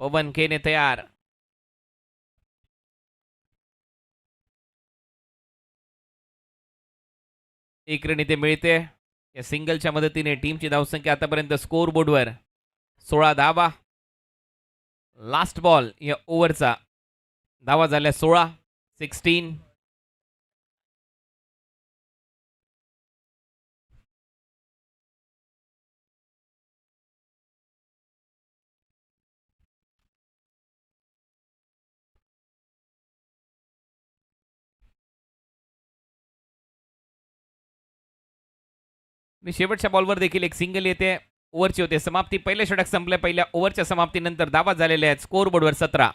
पवन खेने तयार. एक रन इथे मिळते. या सिंगलच्या मदतीने टीमची धावसंख्या आतापर्यंत स्कोर बोर्डवर 16 धावा. लास्ट बॉल या ओव्हरचा धावा झाल्या 16. 16. शेवटच्या बॉलवर देखील एक सिंगल येते. ओव्हरची होते समाप्ती. पहिल्या षटक संपले. पहिल्या ओव्हरच्या समाप्तीनंतर धावा झालेल्या आहेत स्कोर बोर्डवर 17.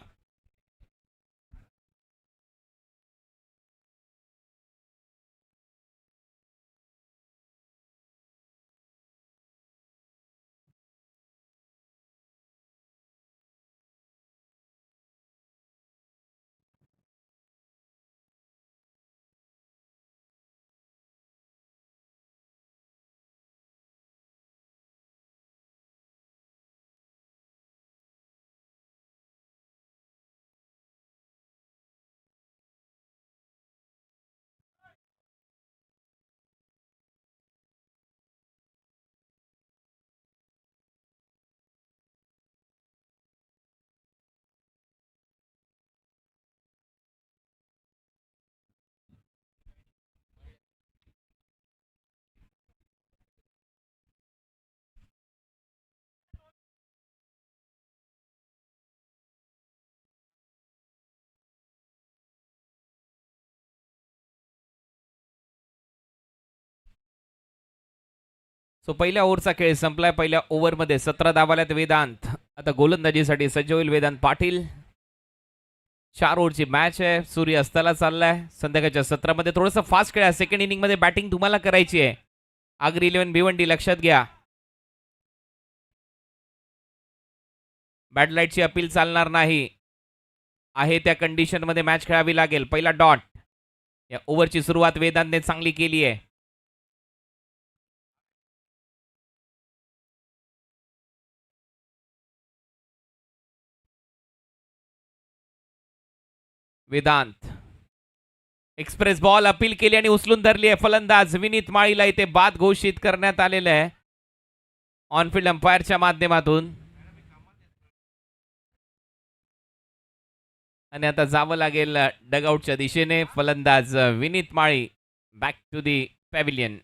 सो पहिल्या ओव्हरचा खेळ संपलाय. पहिल्या ओव्हरमध्ये 17 धावाल्यात वेदांत. आता गोलंदाजीसाठी सज्ज होईल वेदांत पाटील. 4 ओव्हरची मॅच आहे. सूर्य अस्ताला चाललाय. संध्याकाळच्या सत्रामध्ये थोडंसं फास्ट खेळा. सेकंड इनिंग मध्ये बॅटिंग तुम्हाला करायची आहे. आगरी 11 भिवंडी लक्षात घ्या. बॅड लाईटची अपील चालणार नाही. आहे त्या कंडिशन मध्ये मॅच खेळावी लागेल. पहिला डॉट. या ओव्हरची सुरुवात वेदांतने चांगली केली आहे. वेदांत एक्सप्रेस बॉल अपील केली आणि उचलून धरली आहे. फलंदाज विनीत माळीला इथे बाद घोषित करण्यात आलेलं आहे ऑनफिल्ड अंपायरच्या माध्यमातून. आणि आता जावं लागेल डगआउटच्या दिशेने. फलंदाज विनीत माळी बॅक टू दी पॅव्हिलियन.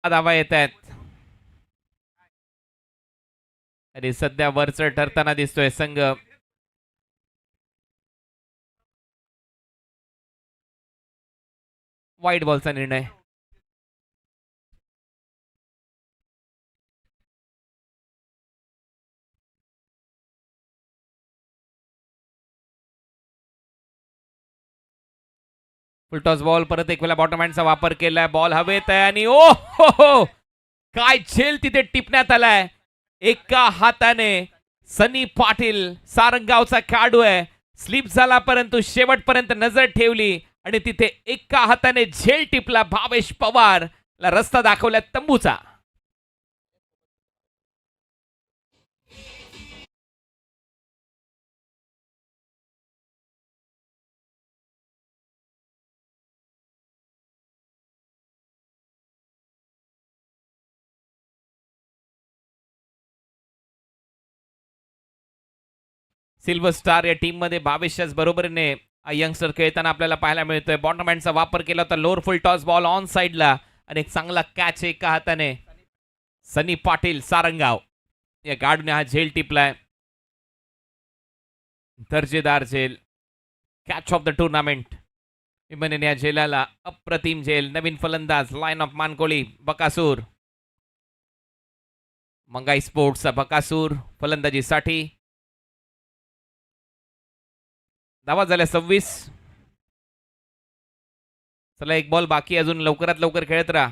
धावा येत आहेत आणि सध्या वरचढ ठरताना दिसतोय संघ. वाईट बॉलचा निर्णय. Full toss ball. परत एक वेळा बॉटम हँडचा वापर केलाय. बॉल हवेत आहे आणि ओ हो काय झेल तिथे टिपण्यात आलाय एका हाताने. सनी पाटील सारंगावचा खेळाडू आहे. स्लिप झाला परंतु शेवटपर्यंत नजर ठेवली आणि तिथे एका हाताने झेल टिपला. भावेश पवार ला रस्ता दाखवला तंबूचा. सिल्वर स्टार या टीम मध्ये भावेशच्याच बरोबरीने यंगस्टर खेळताना आपल्याला पाहायला मिळतोय. बॉटम हँडचा वापर केला होता. Lower full toss ball on साइडला आणि एक चांगला कॅच एका हाताने. सनी पाटील सारंगाव या गाडूने हा झेल टिपलाय. दर्जेदार झेल. कॅच ऑफ द टुर्नामेंट म्हणेन या झेलाला. अप्रतिम झेल. नवीन फलंदाज लाईन ऑफ मानकोळी बकासूर. मंगाई स्पोर्ट्सचा बकासूर फलंदाजीसाठी. धावा झाल्या 26. चला एक बॉल बाकी अजून. लवकरात लवकर खेळत राहा.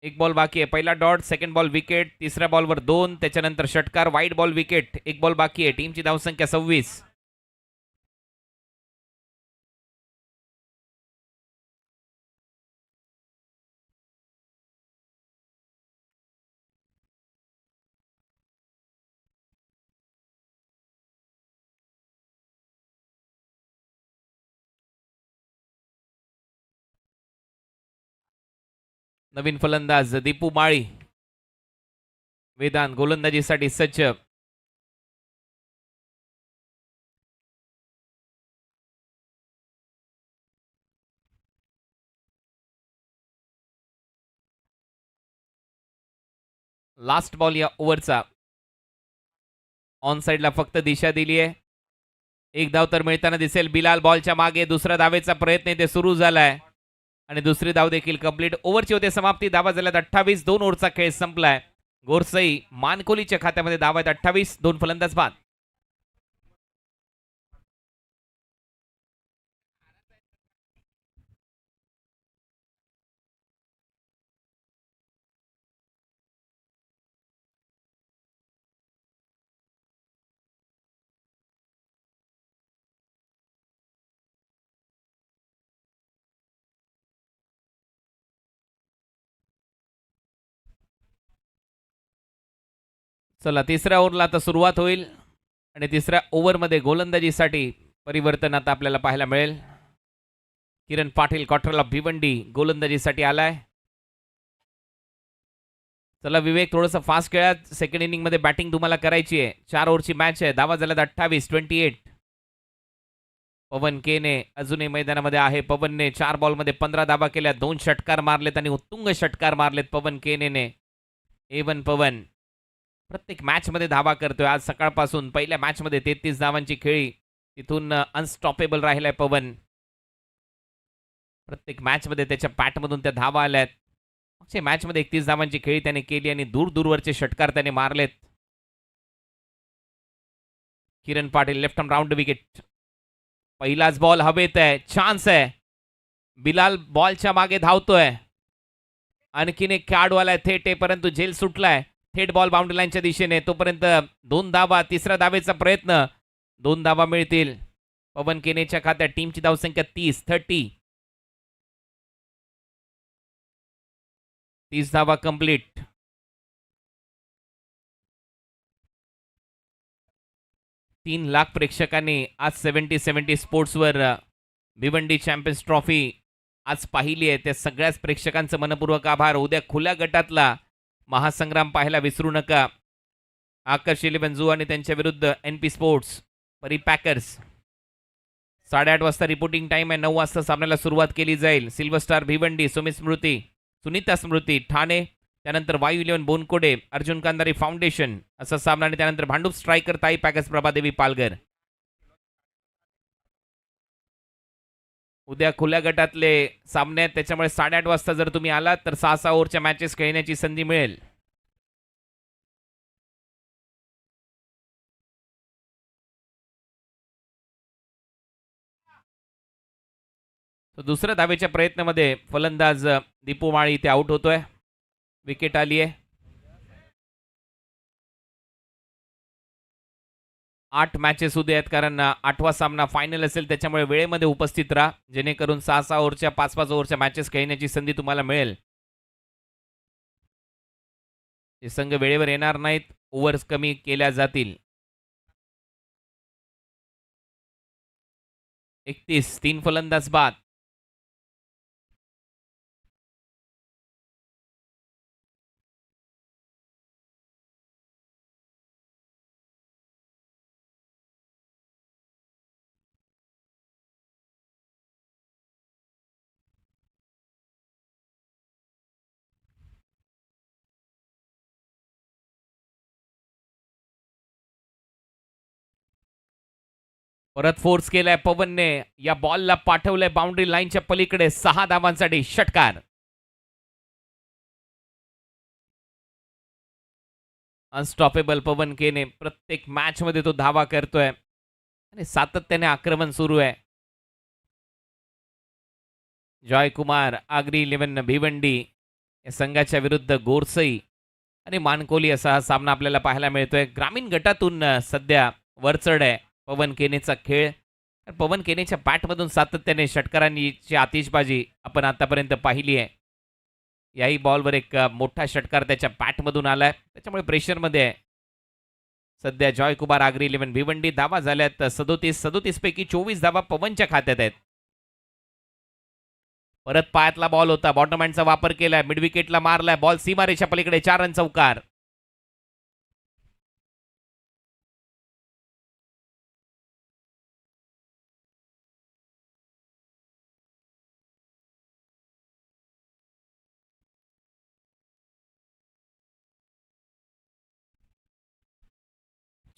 एक बॉल बाकी आहे. पहिला डॉट. Second ball wicket. तिसऱ्या बॉलवर 2. त्याच्यानंतर षटकार. वाईट बॉल विकेट. एक बॉल बाकी आहे. टीमची धावसंख्या 26. नवीन फलंदाज दीपू माळी. वेदांत गोलंदाजीसाठी सज्ज. लास्ट बॉल या ओव्हरचा. ऑन साइडला फक्त दिशा दिली आहे. एक धाव तर मिळताना दिसेल. बिलाल बॉलच्या मागे. दुसऱ्या धावेचा प्रयत्न ते सुरू झालाय आणि दुसरी धाव देखील कंप्लीट. ओव्हरची होते समाप्ती. धावा झाल्यात 28. 2 ओव्हरचा खेळ संपलाय. गोरसई मानकोलीच्या खात्यामध्ये धावा आहेत 28. 2 फलंदाज बाद. चला तिसऱ्या ओव्हरला आता सुरुवात होईल आणि तिसऱ्या ओव्हरमध्ये गोलंदाजीसाठी परिवर्तन आता आपल्याला पाहायला मिळेल. किरण पाटील क्वार्टरला भिवंडी गोलंदाजीसाठी आलाय. चला विवेक थोडंसं फास्ट खेळा. सेकंड इनिंग मध्ये बॅटिंग तुम्हाला करायची आहे. 4 ओव्हरची मॅच आहे. धावा झाल्यात 28. 28. पवन केने अजूनही मैदानामध्ये आहे. पवनने 4 बॉलमध्ये 15 धावा केल्या. 2 षटकार मारलेत आणि उत्तुंग षटकार मारलेत पवन केनेने. A1 पवन प्रत्येक मॅच मध्ये धावा करतोय. आज सकाळपासून पहिल्या मॅच मध्ये 33 धावांची खेळी. तिथून अनस्टॉपेबल राहिलाय पवन. प्रत्येक मॅच मध्ये त्याच्या पॅटमधून त्या धावा आल्यात. मागच्या मॅच मध्ये 31 धावांची खेळी त्याने केली आणि दूर दूरवरचे षटकार त्याने मारलेत. Kiran Patil left arm round wicket. पहिलाच बॉल हवेत आहे. चान्स आहे. बिलाल बॉलच्या मागे धावतोय. आणखीन एक खेळाडू आलाय थेट आहे परंतु झेल सुटलाय. थेट बॉल बाउंड्री लाईनच्या दिशेने. तोपर्यंत 2 धावा. तिसऱ्या धावेचा प्रयत्न. 2 धावा मिळतील. पवन केनेच्या खात्यात. टीमची धावसंख्या 30. 30 धावा कंप्लीट. तीन लाख प्रेक्षकांनी आज 70-70 स्पोर्ट्सवर भिवंडी चॅम्पियन्स ट्रॉफी आज पाहिली आहे. त्या सगळ्याच प्रेक्षकांचं मनपूर्वक आभार. उद्या खुल्या गटातला महासंग्राम पाहायला विसरू नका. आकर्ष 11 झू आणि त्यांच्या विरुद्ध NP स्पोर्ट्स परी पॅकर्स. 8:30 वाजता रिपोर्टिंग टाइम आहे. 9 वाजता सामन्याला सुरुवात केली जाईल. सिल्वर स्टार भिवंडी, सुनीता स्मृती ठाणे, त्यानंतर वायू इलेव्हन बोनकोडे, अर्जुन कांदारी फाउंडेशन असा सामना, आणि त्यानंतर भांडूप स्ट्रायकर ताई पॅकेज प्रभादेवी पालघर. उद्या खुल्या गटातले सामने आहेत, त्याच्यामुळे 8:30 वाजता जर तुम्ही आलात तर 6-6 ओव्हरच्या मॅचेस खेळण्याची संधी मिळेल. तर दुसऱ्या धावेच्या प्रयत्नामध्ये फलंदाज दीपू माळी ते आउट होतोय. विकेट आली आहे. 8 मॅचेस उद्या आहेत, कारण 8वा सामना फायनल असेल, त्याच्यामुळे वेळेमध्ये उपस्थित राहा, जेणेकरून 6-6 ओव्हरच्या 5-5 ओव्हरच्या मॅचेस खेळण्याची संधी तुम्हाला मिळेल. हे संघ वेळेवर येणार नाहीत, ओव्हर्स कमी केल्या जातील. 31 3 फलंदाज बाद. परत फोर्स केलाय पवनने, या बॉलला पाठवलंय बाउंड्री लाईनच्या पलीकडे. 6 धावांसाठी षटकार. अनस्टॉपेबल पवन केने, प्रत्येक मॅच मध्ये तो धावा करतोय आणि सातत्याने आक्रमण सुरू आहे. जॉयकुमार, आगरी इलेव्हन भिवंडी या संघाच्या विरुद्ध गोरसई आणि मानकोली असा हा सामना आपल्याला पाहायला मिळतोय. ग्रामीण गटातून सध्या वरचढ आहे पवन केनेचा खेळ. पवन केनेच्या बॅटमधून सातत्याने षटकारांची आतिषबाजी आपण आतापर्यंत पाहिली आहे. याही बॉलवर एक मोठा षटकार त्याच्या बॅटमधून आलाय, त्याच्यामुळे प्रेशरमध्ये आहे सध्या जॉयकुमार. आगरी इलेव्हन भिवंडी. धावा झाल्यात 37 पैकी 24 धावा पवनच्या खात्यात आहेत. परत पायातला बॉल होता, बॉटम हँडचा वापर केलाय, मिड विकेटला मारलाय बॉल, सीमारेषा पलीकडे. 4 रन चौकार.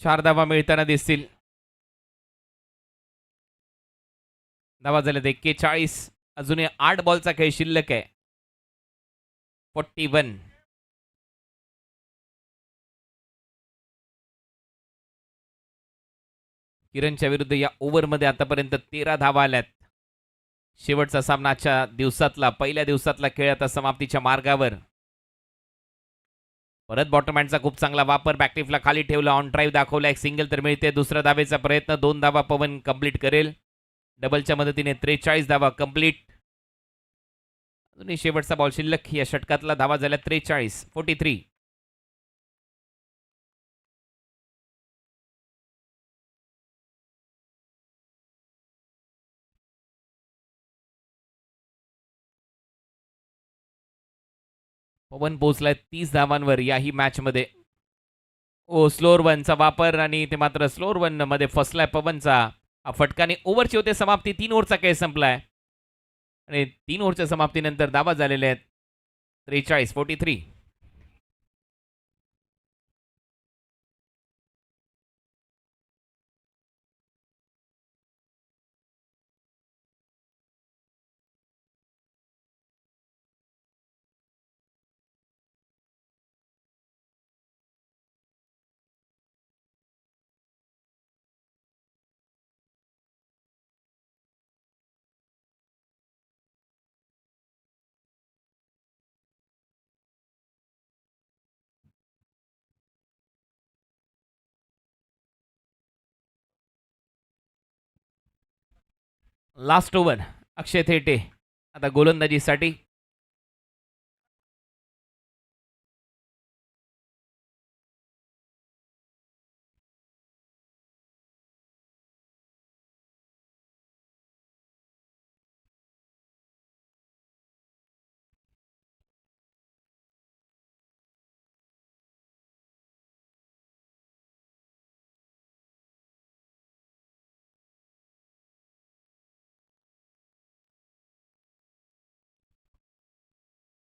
चार धावा मिळताना दिसतील. धावा झाल्यात 41. अजूनही 8 बॉलचा खेळ शिल्लक आहे. 41. किरणच्या विरुद्ध या ओव्हरमध्ये आतापर्यंत 13 धावा आल्यात. शेवटचा सामनाच्या दिवसातला, पहिल्या दिवसातला खेळ आता समाप्तीच्या मार्गावर. परत बॉटम हँडचा खूप चांगला वापर, बॅकलिफ्टला खाली ठेवला, ऑन ड्राईव्ह दाखवला, एक सिंगल तर मिळते. दुसऱ्या धावेचा प्रयत्न, 2 धावा पवन कंप्लीट करेल. डबलच्या मदतीने 43 धावा कंप्लीट. अजूनही शेवटचा बॉल शिल्लक. या षटकातला धावा झाल्या 43. 43. पवन पोहोचलाय 30 धावांवर याही मॅचमध्ये. ओ, स्लोअर वनचा वापर, आणि ते मात्र स्लोअर वन मध्ये फसलाय पवनचा. हा फटकाने ओव्हरची होते समाप्ती. 3 ओव्हरचा खेळ संपलाय आणि 3 ओव्हरच्या समाप्तीनंतर धावा झालेल्या आहेत 43. 43. Last over. अक्षय थेटे आता गोलंदाजीसाठी.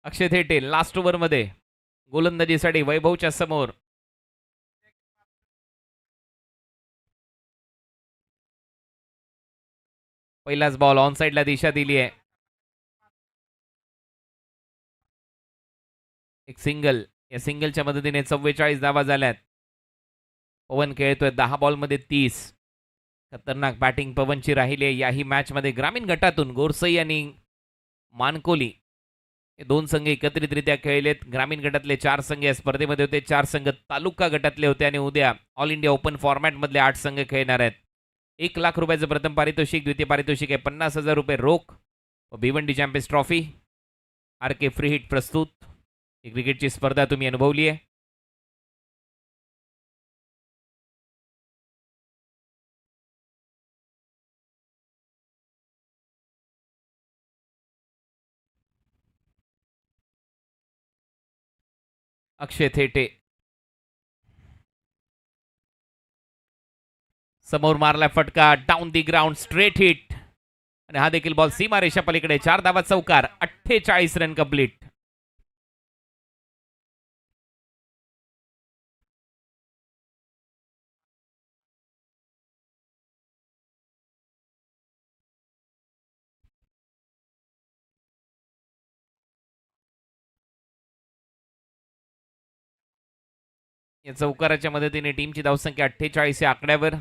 अक्षय थेटे लास्ट ओव्हरमध्ये गोलंदाजीसाठी वैभवच्या समोर. पहिलाच बॉल ऑन साइडला दिशा दिली आहे. एक सिंगल. या सिंगलच्या मदतीने 44 धावा झाल्यात. पवन खेळतोय 10 बॉलमध्ये 30. खतरनाक बॅटिंग पवनची राहिली आहे याही मॅचमध्ये. ग्रामीण गटातून गोरसई आणि मानकोली हे दोन संघ एकत्रितरित्या खेळलेत. ग्रामीण गटातले 4 संघ या स्पर्धेमध्ये होते. 4 संघ तालुका गटातले होते आणि उद्या ऑल इंडिया ओपन फॉर्मॅटमधले 8 संघ खेळणार आहेत. 1,00,000 रुपयाचं प्रथम पारितोषिक. द्वितीय पारितोषिक आहे 50,000 रुपये रोख व भिवंडी चॅम्पियन्स ट्रॉफी. आर के फ्री हिट प्रस्तुत. ही क्रिकेटची स्पर्धा तुम्ही अनुभवली आहे. अक्षय थेटे समोर मारला फटका. Down the ground straight hit आणि हा देखील बॉल सीमा रेषा पलीकडे. 4 धावा चौकार. 48 रन कंप्लीट. या चौकाराच्या मदतीने टीमची धावसंख्या 48 या आकड्यावर.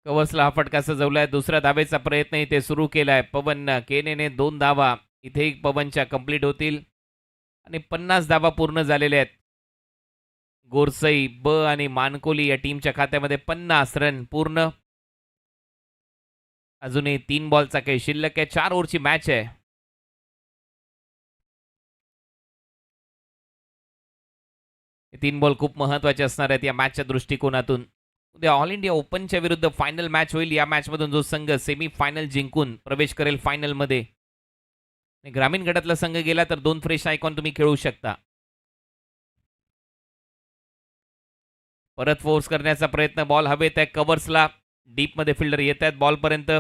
कवसला हा फटका सजवलाय. दुसऱ्या धावेचा प्रयत्न इथे सुरू केलाय पवन केनेने. 2 धावा इथे पवनच्या कंप्लीट होतील आणि 50 धावा पूर्ण झालेल्या आहेत. गोरसई ब आणि मानकोली या टीमच्या खात्यामध्ये 50 रन पूर्ण. अजूनही 3 बॉलचा काही शिल्लक आहे. 4 ओव्हरची मॅच आहे. हे 3 बॉल खूप महत्वाचे असणार आहेत या मॅचच्या दृष्टिकोनातून. उद्या ऑल इंडिया ओपनच्या विरुद्ध फायनल मॅच होईल. या मॅचमधून जो संघ सेमी फायनल जिंकून प्रवेश करेल फायनलमध्ये. ग्रामीण गटातला संघ गेला तर 2 फ्रेश आयकॉन तुम्ही खेळू शकता. परत फोर्स करण्याचा प्रयत्न. बॉल हवेत आहे कव्हर्सला. डीपमध्ये फिल्डर येत आहेत बॉलपर्यंत.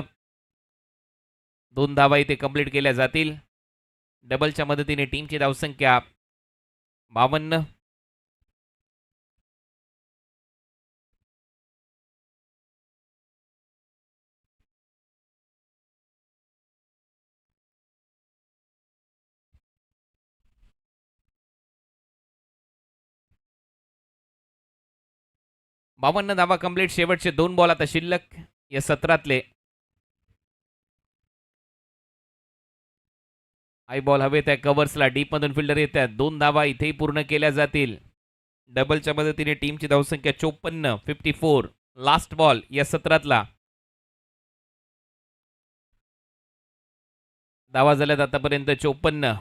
2 धावा इथे कंप्लीट केल्या जातील. डबलच्या मदतीने टीमची धावसंख्या 52. धावा कंप्लीट. शेवटचे 2 बॉल आता शिल्लक या सत्रातले. आय बॉल हवेत आहे कव्हर्सला. डीपमधून फिल्डर येत आहेत. 2 धावा इथेही पूर्ण केल्या जातील. डबलच्या मदतीने टीमची धावसंख्या 54. 54. लास्ट बॉल या सत्रातला. धावा झाल्यात आतापर्यंत 54.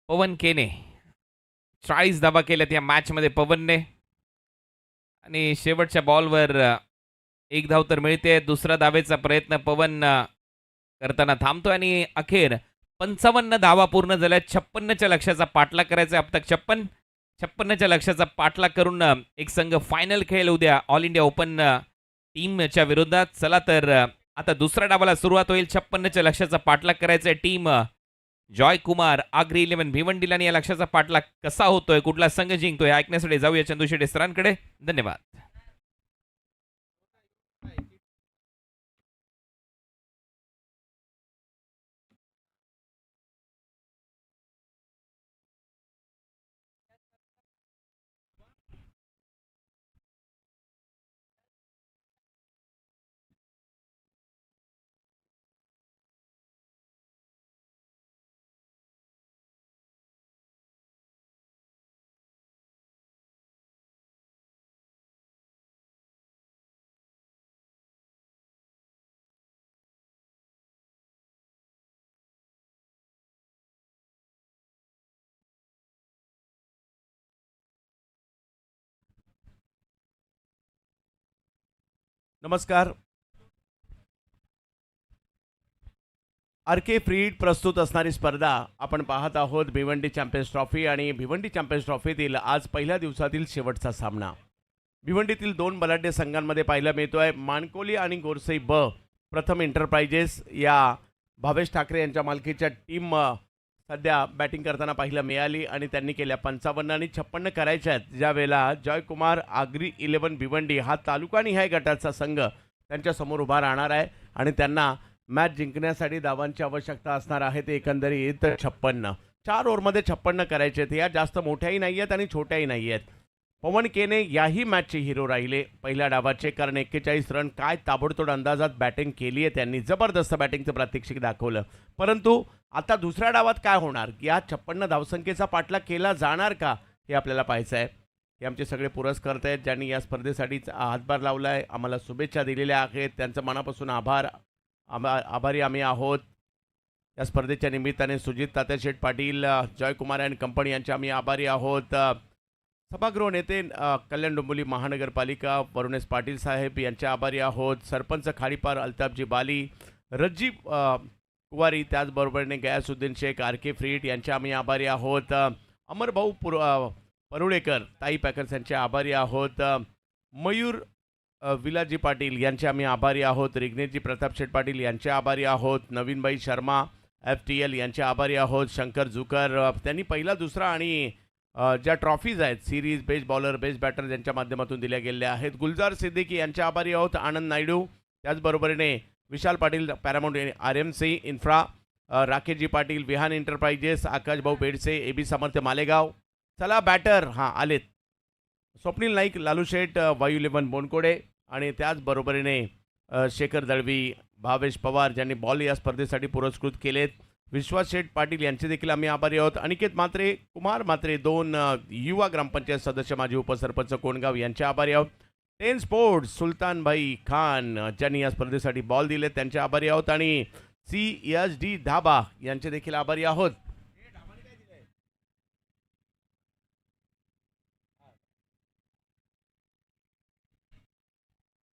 पवन केने 40 धावा केल्यात या मॅचमध्ये पवनने आणि शेवटच्या बॉलवर 1 धाव तर मिळते. दुसरा धावेचा प्रयत्न पवन करताना थांबतो आणि अखेर 55 धावा पूर्ण झाल्या. 56च्या लक्ष्याचा पाठलाग करायचा. अब तक 56च्या लक्ष्याचा पाठलाग करून एक संघ फायनल खेळेल उद्या ऑल इंडिया ओपन टीमच्या विरोधात. चला तर आता दुसऱ्या डावाला सुरुवात होईल. 56च्या लक्ष्याचा पाठलाग करायचा टीम जॉय कुमार आग्री 11 भिवंडीला. आणि या लक्ष्याचा पाठलाग कसा होतोय, कुठला संघ जिंकतोय ऐकण्यासाठी जाऊया चंदू शेटे सरांकडे. धन्यवाद. नमस्कार. आर.के. फ्रीड प्रस्तुत असणारी स्पर्धा आपण पाहत आहोत. भिवंडी चॅम्पियन्स ट्रॉफी आणि भिवंडी चॅम्पियन्स ट्रॉफीतील आज पहिल्या दिवसातील शेवटचा सामना भिवंडीतील दोन बलाढ्य संघांमध्ये पाहायला मिळतोय. माणकोली आणि गोरसई ब प्रथम एंटरप्राइजेस या भावेश ठाकरे यांच्या मालकीच्या टीम सध्या बॅटिंग करताना पाहायला मिळाली आणि त्यांनी केल्या 55 आणि 56 करायच्या आहेत. ज्यावेळेला जयकुमार आगरी 11 भिवंडी हा तालुकानिहाय गटाचा संघ त्यांच्यासमोर उभा राहणार आहे आणि त्यांना मॅच जिंकण्यासाठी धावांची आवश्यकता असणार आहे. ते एकंदरीत 56 4 ओव्हरमध्ये 56 करायचे आहेत. या जास्त मोठ्याही नाही आहेत आणि छोट्याही नाही आहेत. पवन केने याही मॅचचे हिरो राहिले पहिल्या डावाचे, कारण 41 रन काय ताबडतोड अंदाजात बॅटिंग केली आहे त्यांनी. जबरदस्त बॅटिंगचं प्रात्यक्षिक दाखवलं. परंतु आता दुसऱ्या डावात काय होणार, या 56 धावसंख्येचा पाठलाग केला जाणार का, हे आपल्याला पाहायचं आहे. हे आमचे सगळे पुरस्कर्ते आहेत ज्यांनी या स्पर्धेसाठी हातभार लावला आहे, आम्हाला शुभेच्छा दिलेल्या आहेत. त्यांचं मनापासून आभारी आम्ही आहोत. या स्पर्धेच्या निमित्ताने सुजित तात्याशेठ पाटील, जयकुमार अँड कंपनी यांचे आम्ही आभारी आहोत. सभागृह नेते कल्याण डोंबिवली महानगरपालिका वरुणेश पाटील साहेब यांचे आभारी आहोत. सरपंच खाडीपार अल्ताफजी बाली, रज्जी कुवारी, त्याचबरोबरने गयासुद्दीन शेख, आर.के. फ्रीड यांचे आम्ही आभारी आहोत. अमरभाऊ परुळेकर ताई पॅकर्स यांचे आभारी आहोत. मयूर विलाजी पाटील यांचे आम्ही आभारी आहोत. रिग्नेशजी प्रतापशेठ पाटील यांचे आभारी आहोत. नवीनबाई शर्मा FTL यांचे आभारी आहोत. शंकर जुकर, त्यांनी पहिला दुसरा आणि ज्या ट्रॉफीज आहेत series, best bowler, best batter यांच्या माध्यमातून दिल्या गेल्या आहेत. गुलजार सिद्दीकी यांचे आभारी आहोत. आनंद नायडू, त्याचबरोबरीने Vishal Patil paramount RMC infra, Rakeshji Patil Vihaan enterprises, आकाशभाऊ बेडसे AB सामर्थ्य मालेगाव. चला बॅटर हां आलेत. स्वप्नील नाईक, लालूशेठ, वायू 11 बोनकोडे आणि त्याचबरोबरीने शेखर दळवी, भावेश पवार ज्यांनी बॉल या स्पर्धेसाठी पुरस्कृत केलेत. विश्वास शेठ पाटील यांचे देखील आम्ही आभारी आहोत. अनिकेत म्हात्रे, कुमार म्हात्रे, 2 युवा ग्रामपंचायत सदस्य, माजी उपसरपंच कोणगाव यांचे आभारी आहोत. 10 स्पोर्ट्स सुलतानभाई खान ज्यांनी या स्पर्धेसाठी बॉल दिले त्यांचे आभारी आहोत. आणि CSD धाबा यांचे देखील आभारी आहोत.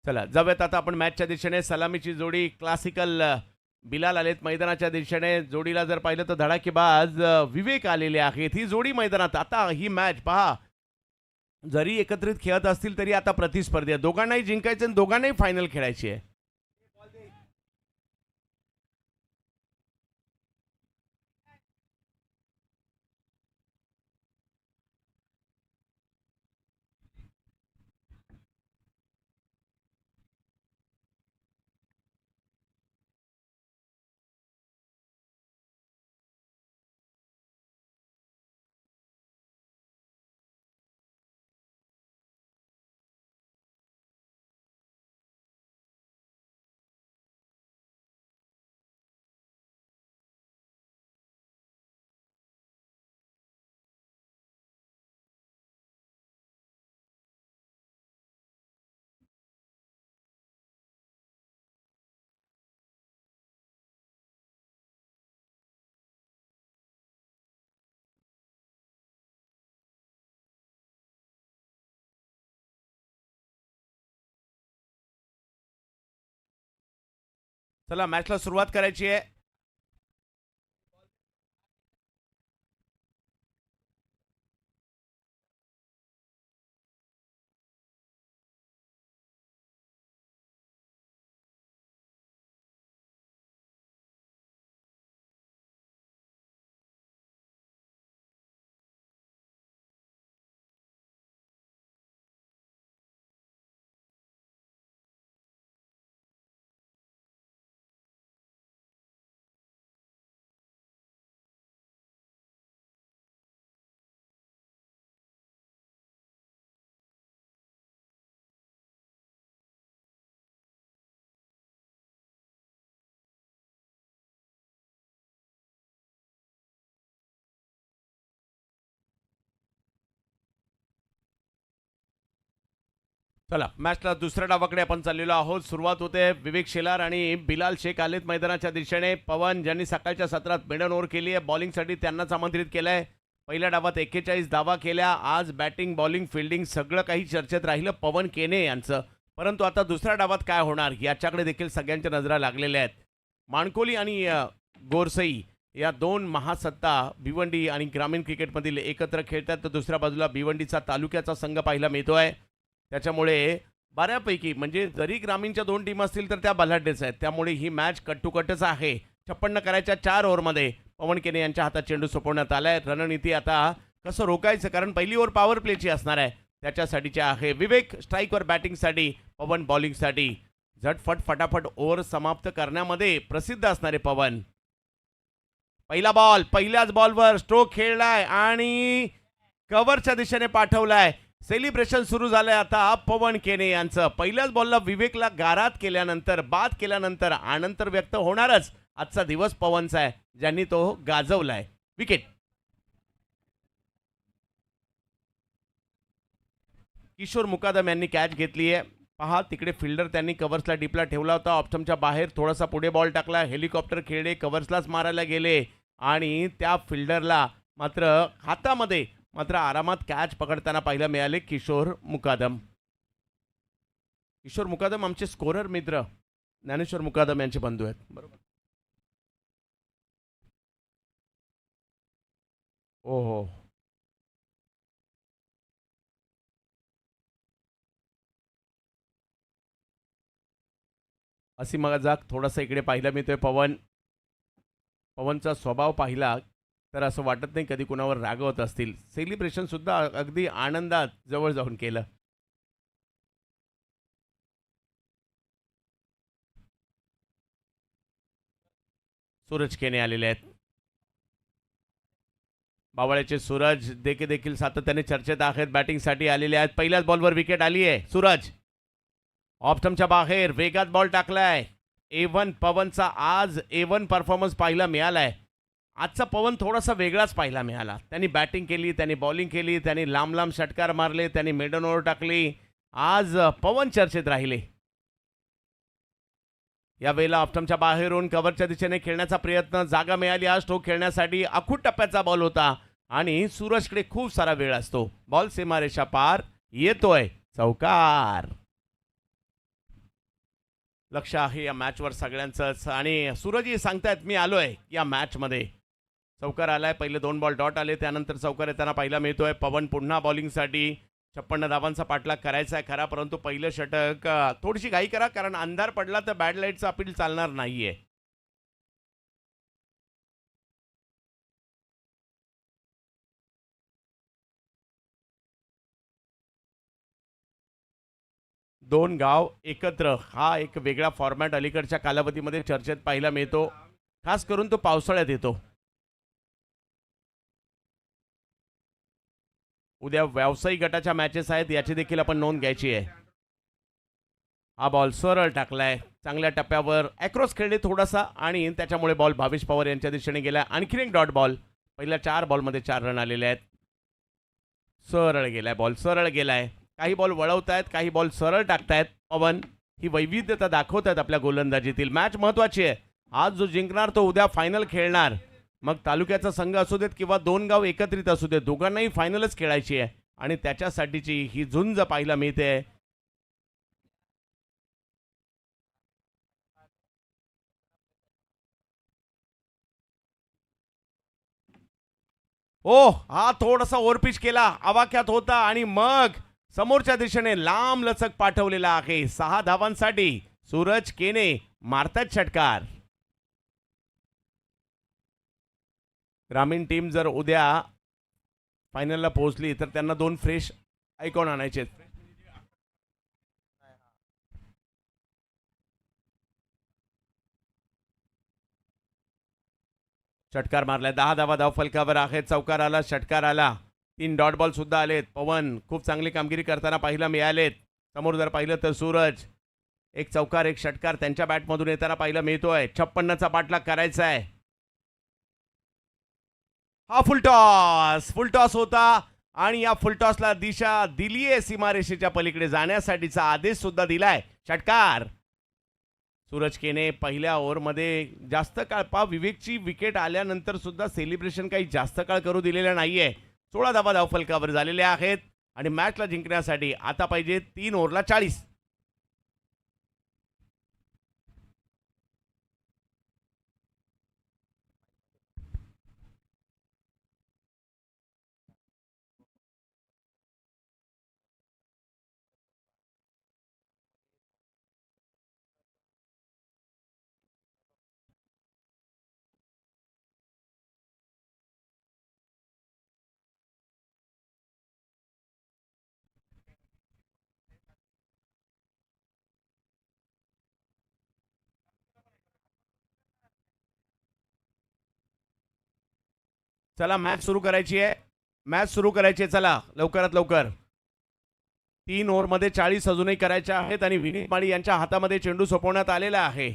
चला जाऊयात आता आपण मॅचच्या दिशेने. सलामीची जोडी क्लासिकल बिलाल आलेत मैदानाच्या दिशेने. जोडीला जर पाहिलं तर धडाकेबाज विवेक आलेले आहेत. ही जोडी मैदानात. आता ही मॅच पहा, जरी एकत्रित खेळत असतील तरी आता प्रतिस्पर्धी आहे. दोघांनाही जिंकायचं आणि दोघांनाही फायनल खेळायची आहे. चला मॅचला सुरुवात करायची आहे. चला मॅचला दुसऱ्या डावाकडे आपण चाललेलो आहोत. सुरुवात होते. विवेक शेलार आणि बिलाल शेख आलेत मैदानाच्या दिशेने. पवन ज्यांनी सकाळच्या सत्रात मेडन ओव्हर केली आहे, बॉलिंगसाठी त्यांनाच आमंत्रित केलं आहे. पहिल्या डावात 41 धावा केल्या. आज बॅटिंग, बॉलिंग, फिल्डिंग सगळं काही चर्चेत राहिलं पवन केने यांचं. परंतु आता दुसऱ्या डावात काय होणार याच्याकडे देखील सगळ्यांच्या नजरा लागलेल्या आहेत. माणकोली आणि गोरसई या दोन महासत्ता भिवंडी आणि ग्रामीण क्रिकेटमधील एकत्र खेळतात, तर दुसऱ्या बाजूला भिवंडीचा तालुक्याचा संघ पाहायला मिळतोय. त्याच्यामुळे बऱ्यापैकी म्हणजे जरी ग्रामीणच्या दोन टीम असतील तर त्या बलाढ्यच आहेत, त्यामुळे ही मॅच कट टू कटच आहे. 56 करायच्या 4 ओव्हरमध्ये पवन केने यांच्या हातात चेंडू सोपवण्यात आलाय. रणनीती आता कसं रोखायचं, कारण पहिली ओव्हर पॉवर प्लेची असणार आहे, त्याच्यासाठीची आहे. विवेक स्ट्राईकवर बॅटिंगसाठी, पवन बॉलिंगसाठी. झटफट फटाफट ओव्हर समाप्त करण्यामध्ये प्रसिद्ध असणारे पवन. पहिला बॉल, पहिल्याच बॉलवर स्ट्रोक खेळलाय आणि कव्हरच्या दिशेने पाठवलाय. सेलिब्रेशन सुरू झालंय आता पवन केने यांचं. पहिल्याच बॉलला विवेकला गारात केल्यानंतर, बाद केल्यानंतर आनंद व्यक्त होणारच. आजचा दिवस पवनचा आहे, ज्यांनी तो गाजवलाय. विकेट. किशोर मुकादम यांनी कॅच घेतली आहे. पहा तिकडे फिल्डर त्यांनी कव्हर्सला डीपला ठेवला होता. ऑप्शनच्या बाहेर थोडासा पुढे बॉल टाकला. हेलिकॉप्टर खेळले, कव्हर्सलाच मारायला गेले आणि त्या फिल्डरला मात्र हातामध्ये मात्र आरामात कॅच पकडताना पाहायला मिळाले किशोर मुकादम. किशोर मुकादम आमचे स्कोरर मित्र ज्ञानेश्वर मुकादम यांचे बंधू आहेत, बरोबर. ओहो, अशी मजाक थोडासा इकडे पाहायला मिळतोय. पवनचा स्वभाव पाहिला तर असं वाटत नाही कधी कुणावर रागवत असतील. सेलिब्रेशन सुद्धा अगदी आनंदात जवळ जाऊन केलं. सूरज केने आलेले आहेत. बावळ्याचे सूरज देखील सातत्याने चर्चेत आहेत, बॅटिंगसाठी आलेले आहेत. पहिल्याच बॉलवर विकेट आली आहे. सूरज ऑप्टमच्या बाहेर वेगात बॉल टाकलाय. A1 पवनचा आज A1 परफॉर्मन्स पाहायला मिळालाय. आजचा पवन थोडासा वेगळाच पाहायला मिळाला. त्यांनी बॅटिंग केली, त्यांनी बॉलिंग केली, त्यांनी लांब लांब षटकार मारले, त्यांनी मेडन ओव्हर टाकली. आज पवन चर्चेत राहिले. यावेळेला ऑप्टमच्या बाहेरून कव्हरच्या दिशेने खेळण्याचा प्रयत्न, जागा मिळाली आज स्ट्रोक खेळण्यासाठी. आखूड टप्प्याचा बॉल होता आणि सूरजकडे खूप सारा वेळ असतो. बॉल सीमारेषा पार येतोय, चौकार. लक्ष आहे या मॅचवर सगळ्यांचंच आणि सूरजही सांगतायत मी आलोय या मॅचमध्ये. चौकार आलाय, पहिले 2 बॉल डॉट आले, त्यानंतर चौकार येताना पाहायला मिळतोय. पवन पुन्हा बॉलिंगसाठी 56 धावांचा पाठलाग करायचा आहे खरा, परंतु पहिलं षटक थोडीशी घाई करा, कारण अंधार पडला तर बॅड लाईटचं अपील चालणार नाहीये. दोन गाव एकत्र हा एक वेगळा फॉर्मॅट अलीकडच्या कालावधीमध्ये चर्चेत पाहायला मिळतो, खास करून तो पावसाळ्यात येतो. उद्या व्यावसायिक गटाच्या मॅचेस आहेत, याची देखील आपण नोंद घ्यायची आहे. हा बॉल सरळ टाकलाय, चांगल्या टप्प्यावर ॲक्रॉस खेळले थोडासा आणि त्याच्यामुळे बॉल भावेश पवार यांच्या दिशेने गेला. आणखीन एक डॉट बॉल. पहिल्या 4 बॉलमध्ये 4 रन आलेले आहेत. सरळ गेलाय बॉल, सरळ गेलाय. काही बॉल वळवतायत, काही बॉल सरळ टाकतायत. पवन ही वैविध्यता दाखवतायत आपल्या गोलंदाजीतील. मॅच महत्वाची आहे. आज जो जिंकणार तो उद्या फायनल खेळणार. मग तालुक्याचा संघ असू देत किंवा 2 गाव एकत्रित असू देत, दोघांनाही फायनलच खेळायची आहे आणि त्याच्यासाठीची ही झुंज पाहायला मिळते. ओ हा थोडासा ओव्हरपिच केला, आवाक्यात होता आणि मग समोरच्या दिशेने लांब लचक पाठवलेला आहे. 6 धावांसाठी सूरज केने मारतात षटकार. ग्रामीण टीम जर उद्या फायनलला पोहोचली तर त्यांना 2 फ्रेश आयकॉन आणायचे. षटकार मारलाय, 10 धावा धाव फलकावर आहेत. चौकार आला, षटकार आला, 3 डॉट बॉल सुद्धा आलेत. पवन खूप चांगली कामगिरी करताना पाहायला मिळालेत. समोर जर पाहिलं तर सूरज एक चौकार एक षटकार त्यांच्या बॅटमधून येताना पाहायला मिळतोय. 56चा पाठलाग करायचा आहे. हा फुलटॉस होता आणि या फुलटॉसला दिशा दिलीये सीमारेषेच्या पलीकडे जाण्यासाठीचा आदेश सुद्धा दिलाय. षटकार. सूरज केने पहिल्या ओव्हरमध्ये जास्त काळ विवेकची विकेट आल्यानंतर सुद्धा सेलिब्रेशन काही जास्त काळ करू दिलेलं नाहीये. 16 धावा धावफलकावर झालेले आहेत आणि मॅचला जिंकण्यासाठी आता पाहिजे 3 ओव्हरला 40. चला मॅच सुरू करायची आहे. मॅच सुरू करायची आहे. चला लवकरात लवकर. 3 ओव्हरमध्ये 40 अजूनही करायच्या आहेत आणि विनीत माळी यांच्या हातामध्ये चेंडू सोपवण्यात आलेला आहे.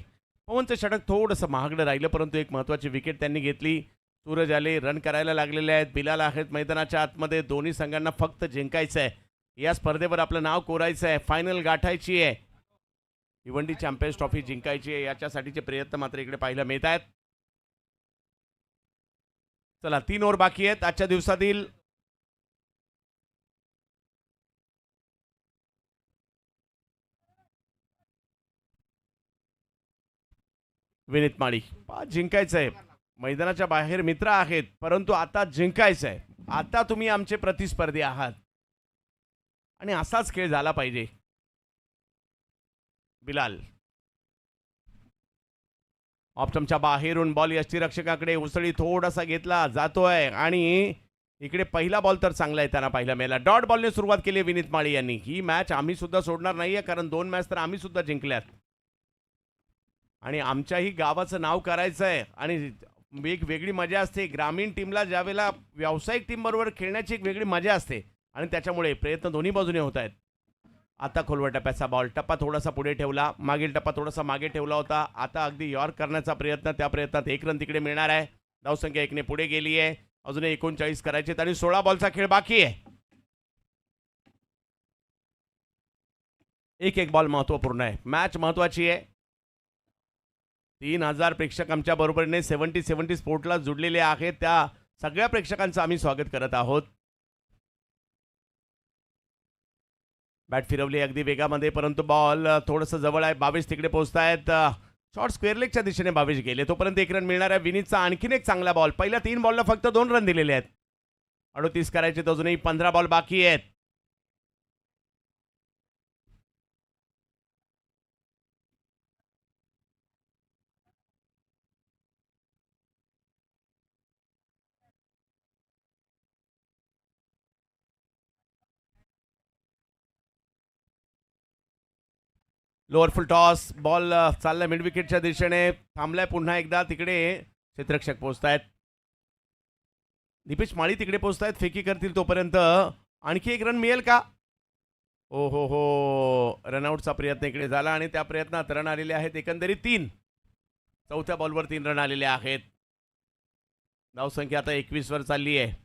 पवनचं षटक थोडंसं महागडं राहिलं, परंतु एक महत्त्वाची विकेट त्यांनी घेतली. सूरज आले, रन करायला लागलेले आहेत. बिलाल आहेत मैदानाच्या आतमध्ये. दोन्ही संघांना फक्त जिंकायचं आहे. या स्पर्धेवर आपलं नाव कोरायचं आहे. फायनल गाठायची आहे. भिवंडी चॅम्पियन्स ट्रॉफी जिंकायची आहे. याच्यासाठीचे प्रयत्न मात्र इकडे पाहायला मिळत आहेत. चला 3 ओव्हर बाकी आहेत आजच्या दिवसातील. विनीत माळी जिंकायचं आहे. मैदानाच्या बाहेर मित्र आहेत, परंतु आता जिंकायचं आहे. आता तुम्ही आमचे प्रतिस्पर्धी आहात आणि असाच खेळ झाला पाहिजे. बिलाल ऑप्टमच्या बाहेरून बॉल यष्टीरक्षकाकडे उसळी थोडासा घेतला जातोय आणि इकडे पहिला बॉल तर चांगला आहे त्यांना पाहिला मिळाला. डॉट बॉलने सुरुवात केली विनीत माळी यांनी. ही मॅच आम्ही सुद्धा सोडणार नाहीये, कारण 2 मॅच तर आम्ही सुद्धा जिंकल्यात आणि आमच्याही गावाचं नाव करायचं आहे. आणि एक वेगळी मजा असते ग्रामीण टीमला, ज्यावेळेला व्यावसायिक टीम बरोबर खेळण्याची एक वेगळी मजा असते आणि त्याच्यामुळे प्रयत्न दोन्ही बाजूने होत आहेत. आता खोलवर टप्प्याचा बॉल, टप्पा थोडासा पुढे ठेवला, मागील टप्पा थोडासा मागे ठेवला होता. आता अगदी यॉर्क करण्याचा प्रयत्न, त्या प्रयत्नात 1 रन तिकडे मिळणार आहे. धावसंख्या 1 ने पुढे गेली आहे. अजूनही 39 करायचे आणि 16 बॉलचा खेळ बाकी आहे. एक बॉल महत्वपूर्ण आहे. मॅच महत्वाची आहे. 3000 प्रेक्षक आमच्या बरोबरीने 70 स्पोर्टला जुडलेले आहेत. त्या सगळ्या प्रेक्षकांचं आम्ही स्वागत करत आहोत. बॅट फिरवली अगदी वेगामध्ये, परंतु बॉल थोडंसं जवळ आहे. 22 तिकडे पोहोचतायत. शॉर्ट स्क्वेअर लेगच्या दिशेने 22 गेले, तोपर्यंत 1 रन मिळणार आहे. विनीतचा आणखीन एक चांगला बॉल. पहिल्या 3 बॉलला फक्त 2 रन दिलेले आहेत. 38 करायचे, अजूनही 15 बॉल बाकी आहेत. लोअर फुल टॉस बॉल चाललाय मिड विकेटच्या दिशेने. थांबलाय पुन्हा एकदा. तिकडे क्षेत्ररक्षक पोहोचतायत. दीपेश माळी तिकडे पोहोचतायत. फेकी करतील तोपर्यंत आणखी 1 रन मिळेल का? ओ हो हो, रनआउटचा प्रयत्न इकडे झाला आणि त्या प्रयत्नात रन आलेले आहेत एकंदरीत 3. चौथ्या बॉलवर 3 रन आलेले आहेत. धावसंख्या आता 21 वर चालली आहे.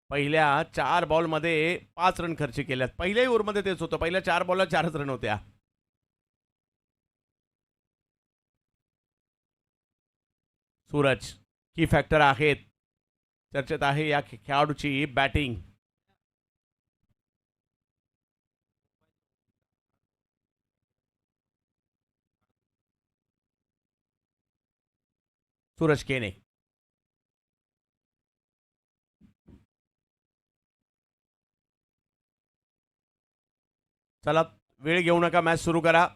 पहिल्या 4 बॉलमध्ये 5 रन खर्च केल्यात. पहिल्याही ओव्हरमध्ये तेच होतं. पहिल्या 4 बॉलला 4च रन होत्या. सूरज की फॅक्टर आहेत. चर्चेत आहे या खेळाडूची बॅटिंग. सूरज केने चला वेळ घेऊ नका, मॅच सुरू करा.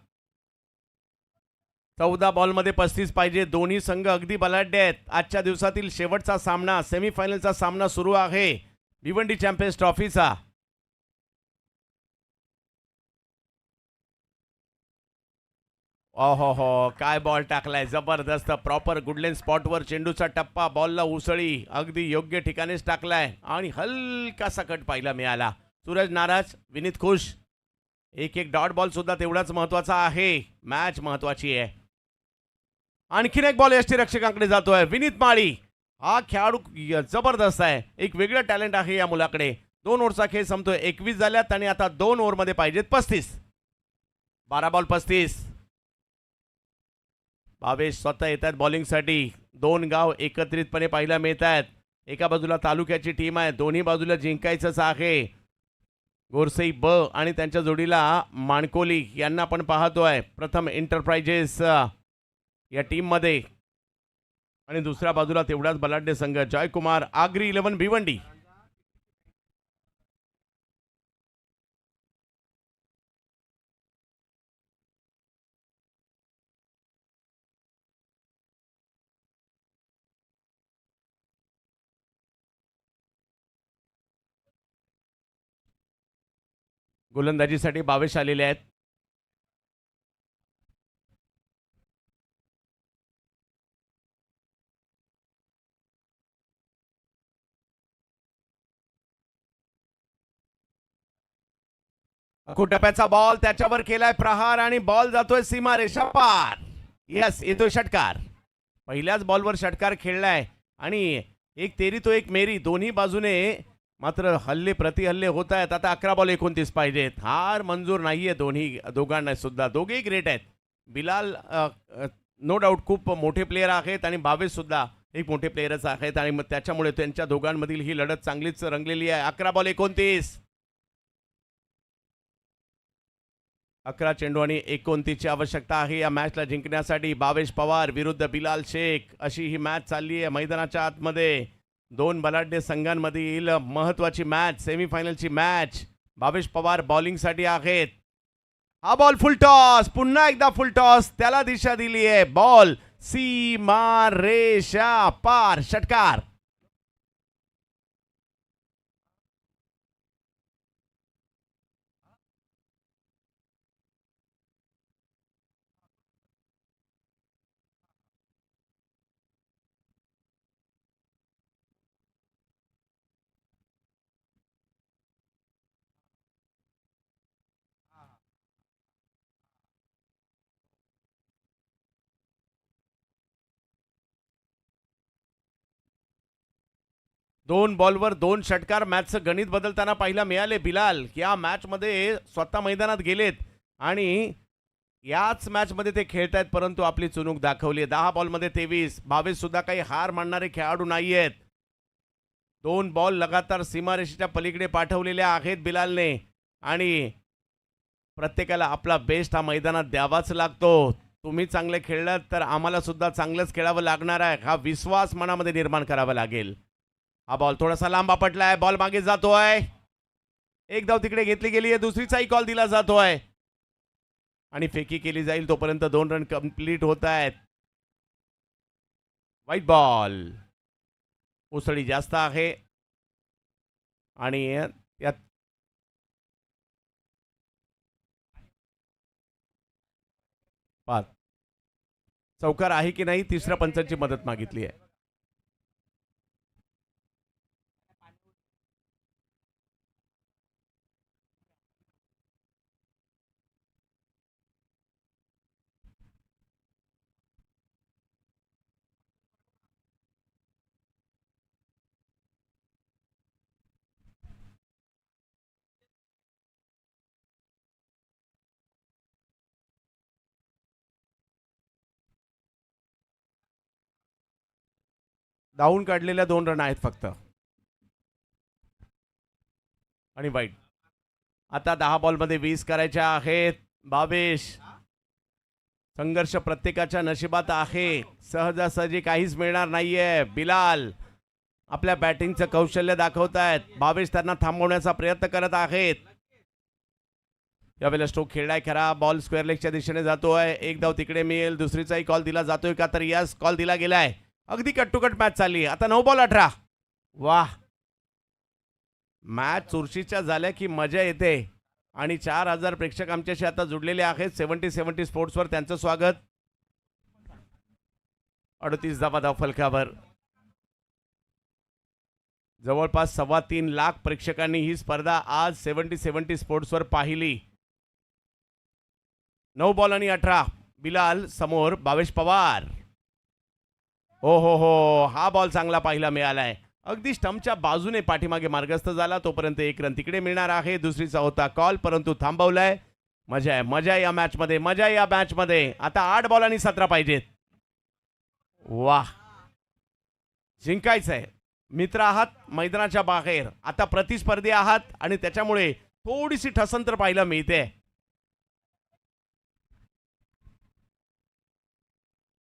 14 बॉलमध्ये 35 पाहिजे. दोन्ही संघ अगदी बलाढ्य आहेत. आजच्या दिवसातील शेवटचा सामना, सेमीफायनलचा सामना सुरू आहे भिवंडी चॅम्पियन्स ट्रॉफीचा. ओहो हो, काय बॉल टाकलाय, जबरदस्त. प्रॉपर गुडलेन स्पॉटवर चेंडूचा टप्पा, बॉलला उसळी अगदी योग्य ठिकाणीच टाकलाय आणि हलकासा कट पाहायला मिळाला. सूरज नाराज, विनीत खुश. एक डॉट बॉल सुद्धा तेवढाच महत्वाचा आहे. मॅच महत्वाची आहे. आणखीन एक बॉल यष्टीरक्षकांकडे जातोय. विनीत माळी हा खेळाडू जबरदस्त आहे. एक वेगळं टॅलेंट आहे या मुलाकडे. 2 ओव्हरचा खेळ संपतोय. 21 झाल्यात आणि आता 2 ओव्हरमध्ये पाहिजेत 35. 12 बॉल 35. भावेश स्वतः येत आहेत बॉलिंगसाठी. 2 गाव एकत्रितपणे पाहायला मिळत आहेत. एका बाजूला तालुक्याची टीम आहे, दोन्ही बाजूला जिंकायचंच आहे. गोरसई ब आणि त्यांच्या जोडीला माणकोली यांना आपण पाहतोय. प्रथम एंटरप्राइजेस या टीममध्ये आणि दुसऱ्या बाजूला तेवढाच बलाढ्य संघ जयकुमार आगरी 11 भिवंडी. गोलंदाजीसाठी 22 आलेले आहेत. कुटप्याचा बॉल त्याच्यावर केलाय प्रहार आणि बॉल जातोय सीमा रेषा पार. यस, येतोय षटकार. पहिल्याच बॉलवर षटकार खेळलाय आणि एक तेरी तो एक मेरी दोन्ही बाजूने मात्र हल्ले प्रतिहल्ले होत आहेत. आता 11 बॉल 29 पाहिजेत. हार मंजूर नाहीये दोघांना सुद्धा. दोघेही ग्रेट आहेत. बिलाल नो डाऊट खूप मोठे प्लेयर आहेत आणि बावेश सुद्धा एक मोठे प्लेयरच आहेत आणि मग त्याच्यामुळे त्यांच्या दोघांमधील ही लढत चांगलीच रंगलेली आहे. 11 बॉल 29. 11 चेंडू आणि 29ची आवश्यकता आहे या मॅचला जिंकण्यासाठी. बावेश पवार विरुद्ध बिलाल शेख अशी ही मॅच चालली आहे मैदानाच्या आतमध्ये. दोन बलाढ्य संघांमधील महत्वाची मॅच, सेमीफायनलची मॅच. बावेश पवार बॉलिंगसाठी आहेत. हा बॉल फुल टॉस, पुन्हा एकदा फुल टॉस, त्याला दिशा दिली आहे. बॉल सीमा रेषा पार, षटकार. दोन बॉलवर दोन षटकार. मॅचचं गणित बदलताना पाहायला मिळाले. बिलाल या मॅचमध्ये स्वतः मैदानात गेलेत आणि याच मॅचमध्ये ते खेळतायत, परंतु आपली चुणूक दाखवली. 10 बॉलमध्ये 23. बावेश सुद्धा काही हार मानणारे खेळाडू नाही आहेत. दोन बॉल लगातार सीमारेषेच्या पलीकडे पाठवलेल्या आहेत बिलालने आणि प्रत्येकाला आपला बेस्ट हा मैदानात द्यावाच लागतो. तुम्ही चांगले खेळलात तर आम्हाला सुद्धा चांगलंच खेळावं लागणार आहे, हा विश्वास मनामध्ये निर्माण करावा लागेल. हा बॉल थोडासा लांब आपटलाय. बॉल मागे जातोय. एक धाव तिकडे घेतली गेली आहे. दुसरीचाही कॉल दिला जातोय आणि फेकी केली जाईल. तोपर्यंत 2 रन कंप्लीट होत आहेत. White ball. उसळी जास्त आहे आणि यात पाच चौकार आहे की नाही, तिसऱ्या पंचांची मदत मागितली आहे. धावून काढलेल्या 2 रन आहेत फक्त आणि वाईट. आता 10 बॉलमध्ये 20 करायच्या आहेत. बावेश संघर्ष प्रत्येकाच्या नशिबात आहे. सहजासहजी काहीच मिळणार नाहीये. बिलाल आपल्या बॅटिंगचं कौशल्य दाखवतायत. बावेश त्यांना थांबवण्याचा प्रयत्न करत आहेत. यावेळेला स्ट्रोक खेळलाय खरा. बॉल स्क्वेअर लेगच्या दिशेने जातोय. एक धाव तिकडे मिळेल. दुसरीचाही कॉल दिला जातोय का, तर यस, कॉल दिला गेलाय. अगदी कट्टुकट मॅच चालली. आता 9 बॉल 18. वाह, मॅच चुरशीच्या झाल्या की मजा येते आणि 4000 प्रेक्षक आमच्याशी आता जुडलेले आहेत. 70 स्पोर्ट्सवर त्यांचं स्वागत. 38 धावा धावफलकावर. जवळपास 3.25 लाख प्रेक्षकांनी ही स्पर्धा आज 70 स्पोर्ट्सवर पाहिली. 9 बॉल आणि 18. बिलाल समोर बावेश पवार. हो हो हो, हा बॉल चांगला पाहायला मिळालाय. अगदी स्टंपच्या बाजूने पाठीमागे मार्गस्थ झाला. तोपर्यंत 1 रन तिकडे मिळणार आहे. दुसरीचा होता कॉल, परंतु थांबवलाय. मजा आहे, मजा आहे या मॅचमध्ये, मजा आहे या मॅचमध्ये. आता 8 बॉल आणि 17 पाहिजेत. वाह, जिंकायचंय. मित्र आहात मैदानाच्या बाहेर, आता प्रतिस्पर्धी आहात आणि त्याच्यामुळे थोडीशी ठसंतर पाहायला मिळते.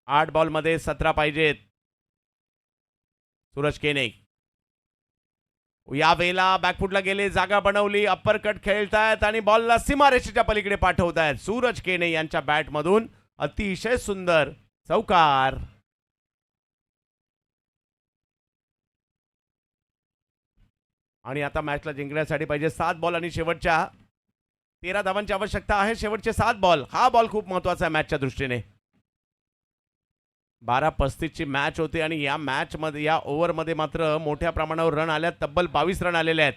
8 बॉलमध्ये 17 पाहिजेत. सूरज केने या वेळेला बॅकफुटला गेले, जागा बनवली, अप्पर कट खेळतायत आणि बॉलला सीमारेषेच्या पलीकडे पाठवतायत. सूरज केने यांच्या बॅटमधून अतिशय सुंदर चौकार. आणि आता मॅचला जिंकण्यासाठी पाहिजे 7 बॉल आणि शेवटच्या 13 धावांची आवश्यकता आहे. शेवटचे 7 बॉल. हा बॉल खूप महत्वाचा आहे मॅचच्या दृष्टीने. 12:35 ची मॅच होते आणि या मॅच मध्ये, या ओव्हर मध्ये मात्र मोठ्या प्रमाणावर रन आल्यात. तब्बल 22 रन आलेले आहेत.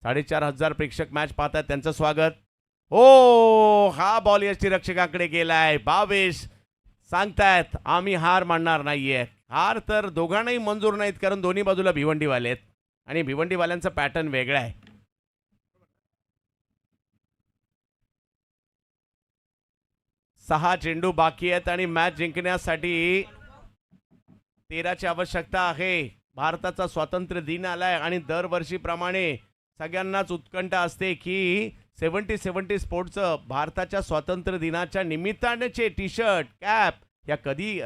4,500 प्रेक्षक मॅच पाहतात, त्यांचं स्वागत. हो, हा बॉल यष्टीरक्षकाकडे गेलाय. भावेश सांगतायत आम्ही हार मानणार नाहीये. हार तर दोघांनाही मंजूर नाहीत, कारण दोन्ही बाजूला भिवंडीवाले आहेत आणि भिवंडीवाल्यांचा पॅटर्न वेगळा आहे. सहा चेंडू बाकी आहेत आणि मॅच जिंकण्यासाठी 13ची आवश्यकता आहे. भारताचा स्वातंत्र्य दिन आलाय आणि दरवर्षीप्रमाणे सगळ्यांनाच उत्कंठा असते की 70 स्पोर्ट्सचं भारताच्या स्वातंत्र्य दिनाच्या निमित्तानेचे टी शर्ट, कॅप या कधी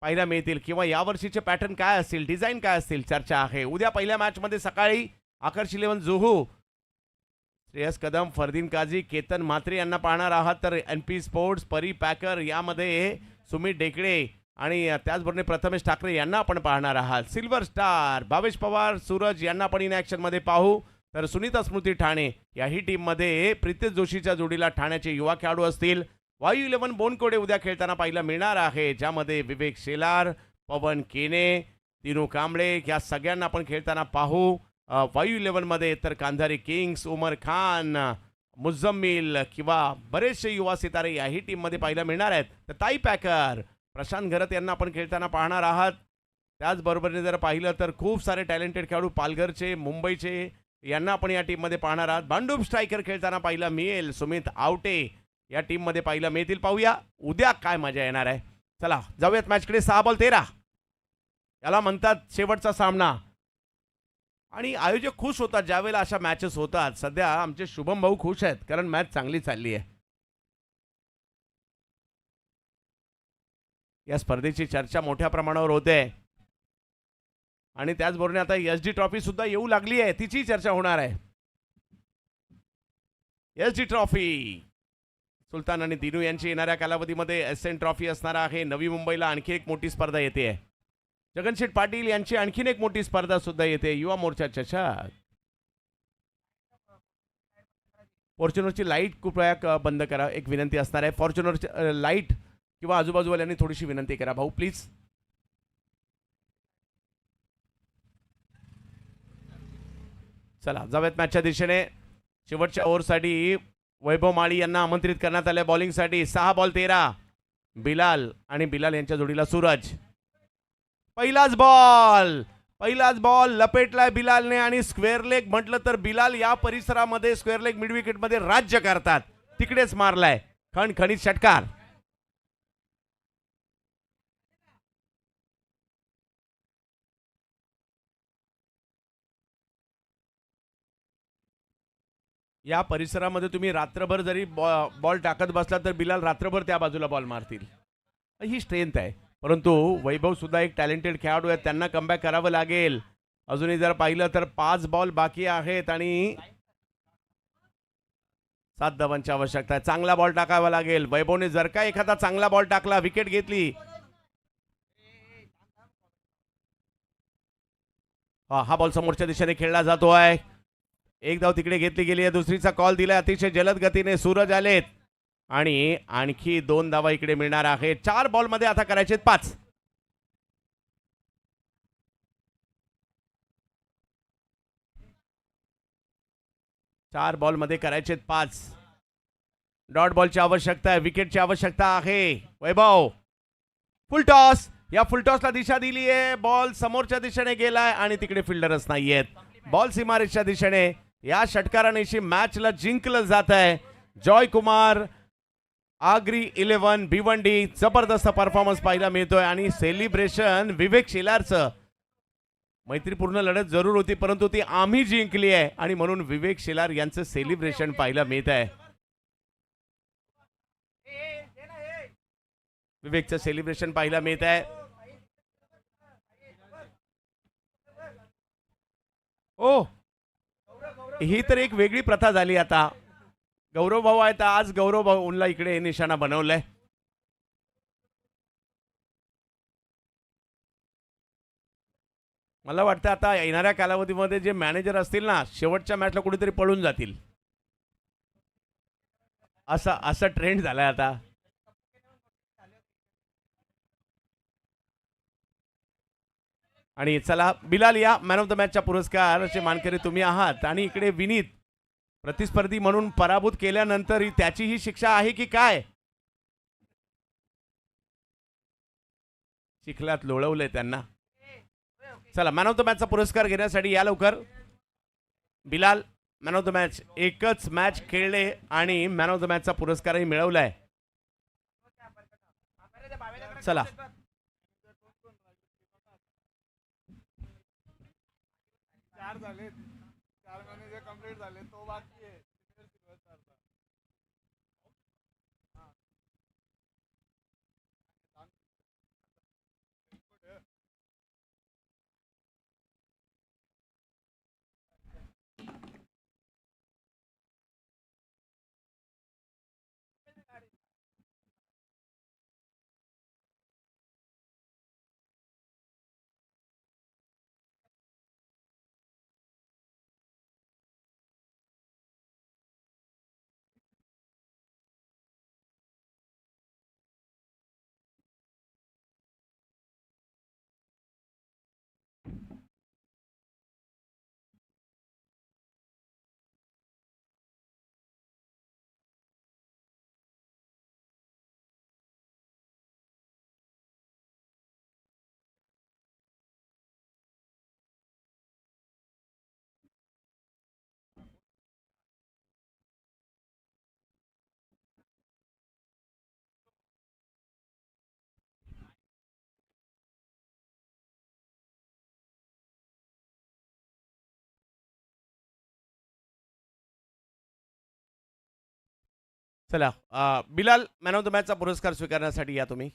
पाहायला मिळतील किंवा यावर्षीचे पॅटर्न काय असतील, डिझाईन काय असतील, चर्चा आहे. उद्या पहिल्या मॅचमध्ये सकाळी आकर्ष 11 जुहू श्रेयस कदम, फरदीन काझी, केतन म्हात्रे यांना पाहणार आहात. तर NP स्पोर्ट्स, परी पॅकर यामध्ये सुमित डेकडे आणि त्याचबरोबर प्रथमेश ठाकरे यांना आपण पाहणार आहात. सिल्वर स्टार भावेश पवार, सूरज यांना आपण इन ॲक्शनमध्ये पाहू. तर सुनीता स्मृती ठाणे याही टीममध्ये प्रितेश जोशीच्या जोडीला ठाण्याचे युवा खेळाडू असतील. वायू 11 बोनकोडे उद्या खेळताना पाहायला मिळणार आहे, ज्यामध्ये विवेक शेलार, पवन केने, दिनू कांबळे या सगळ्यांना आपण खेळताना पाहू. वायू 11 मध्ये तर कांधारी किंग्स, उमर खान, मुझम्मिल किंवा बरेचसे युवा सितारे याही टीममध्ये पाहायला मिळणार आहेत. तर ताई पॅकर, प्रशांत घरत यांना आपण खेळताना पाहणार आहात. त्याचबरोबरीने जर पाहिलं तर खूप सारे टॅलेंटेड खेळाडू पालघरचे, मुंबईचे यांना आपण या टीममध्ये पाहणार आहात. भांडूप स्ट्रायकर खेळताना पाहायला मिळेल. सुमित आवटे या टीममध्ये पाहायला मिळतील. पाहूया उद्या काय मजा येणार आहे. चला जाऊयात मॅचकडे. 6 बॉल 13 याला म्हणतात शेवटचा सामना आणि आयोजक खुश होतात ज्यावेळेला अशा मॅचेस होतात. सध्या आमचे शुभम भाऊ खुश आहेत कारण मॅच चांगली चालली आहे. या स्पर्धेची चर्चा मोठ्या प्रमाणावर होते आणि त्याचबरोबर आता SD ट्रॉफी सुद्धा येऊ लागली आहे, तिची चर्चा होणार आहे. SD ट्रॉफी सुलतान आणि दिनू यांची येणाऱ्या कालावधीमध्ये SN ट्रॉफी असणार आहे. नवी मुंबईला आणखी एक मोठी स्पर्धा येते. जगनशेठ पाटील यांची आणखीन एक मोठी स्पर्धा सुद्धा येते, युवा मोर्चा चषक. फॉर्च्युनरची लाईट कृपया बंद करा, एक विनंती असणार आहे. फॉर्च्युनरची लाईट किंवा आजूबाजूवाल्यांनी थोडीशी विनंती करा भाऊ प्लीज. चला जाऊयात मॅचच्या दिशेने. शेवटच्या ओव्हरसाठी वैभव माळी यांना आमंत्रित करण्यात आले बॉलिंगसाठी. 6 बॉल 13 बिलाल आणि बिलाल यांच्या जोडीला सूरज. पहिलाच बॉल लपेटलाय बिलालने आणि स्क्वेअर लेग म्हटलं तर बिलाल या परिसरामध्ये स्क्वेअर लेग मिड विकेट मध्ये राज्य करतात, तिकडेच मारलाय खणखणीत षटकार. या परिसरामध्ये तुम्ही रात्रभर जरी बॉल टाकत बसला तर बिलाल रात्रभर त्या बाजूला बॉल मारतील, ही स्ट्रेंथ आहे. परंतु वैभव सुद्धा एक टॅलेंटेड खेळाडू आहे, त्यांना कमबॅक करावं लागेल. अजूनही जर पाहिलं तर 5 बॉल बाकी आहेत आणि 7 धावांची आवश्यकता आहे. चांगला बॉल टाकावा लागेल. वैभवने जर का एखादा चांगला बॉल टाकला, विकेट घेतली. हा बॉल समोरच्या दिशेने खेळला जातो आहे. एक धाव तिकडे घेतली गेली आहे. दुसरीचा कॉल दिलाय अतिशय जलद गतीने सूरज आलेत आणि आणखी 2 धावा इकडे मिळणार आहेत. 4 बॉल मध्ये आता करायचे 5. चार बॉल मध्ये करायचे 5. डॉट बॉलची आवश्यकता आहे, विकेटची आवश्यकता आहे. वैभव फुल टॉस, या फुल टॉसला दिशा दिली आहे. बॉल समोरच्या दिशेने गेलाय आणि तिकडे फिल्डरच नाहीयेत. बॉल सीमारेषच्या दिशेने. या षटकारानेशी मॅचला जिंकलं जात आहे. जॉय कुमार, आगरी 11 भिवंडी, जबरदस्त परफॉर्मन्स पाहायला मिळतोय आणि सेलिब्रेशन विवेक शेलारचं. मैत्रीपूर्ण लढत जरूर होती परंतु ती आम्ही जिंकली आहे आणि म्हणून विवेक शेलार यांचं सेलिब्रेशन पाहायला मिळत आहे. विवेकचं सेलिब्रेशन पाहायला मिळत आहे. ओ, ही तर एक वेगळी प्रथा झाली आता. गौरव भाऊ आहेत, आज गौरव भाऊला इकडे निशाणा बनवलाय. मला वाटतं आता येणाऱ्या कालावधीमध्ये जे मॅनेजर असतील ना, शेवटच्या मॅचला कुठेतरी पळून जातील, असा ट्रेंड झालाय आता. आणि चला बिलाल या मॅन ऑफ द मॅचच्या पुरस्काराचे मानकरी तुम्ही आहात आणि इकडे विनीत प्रतिस्पर्धी म्हणून पराभूत केल्यानंतर त्याची ही शिक्षा आहे की काय? चिखलात लोळवलंय त्यांना. चला मॅन ऑफ द मॅचचा पुरस्कार घेण्यासाठी या लवकर. Bilal man of the match, एकच मॅच खेळले आणि मॅन ऑफ द मॅचचा पुरस्कारही मिळवलाय. चला चार झाले, 4 महिने जे कंप्लीट झाले तो बाकी आहे. चला बिलाल मॅन ऑफ द मॅचचा पुरस्कार स्वीकारण्यासाठी या तुम्ही.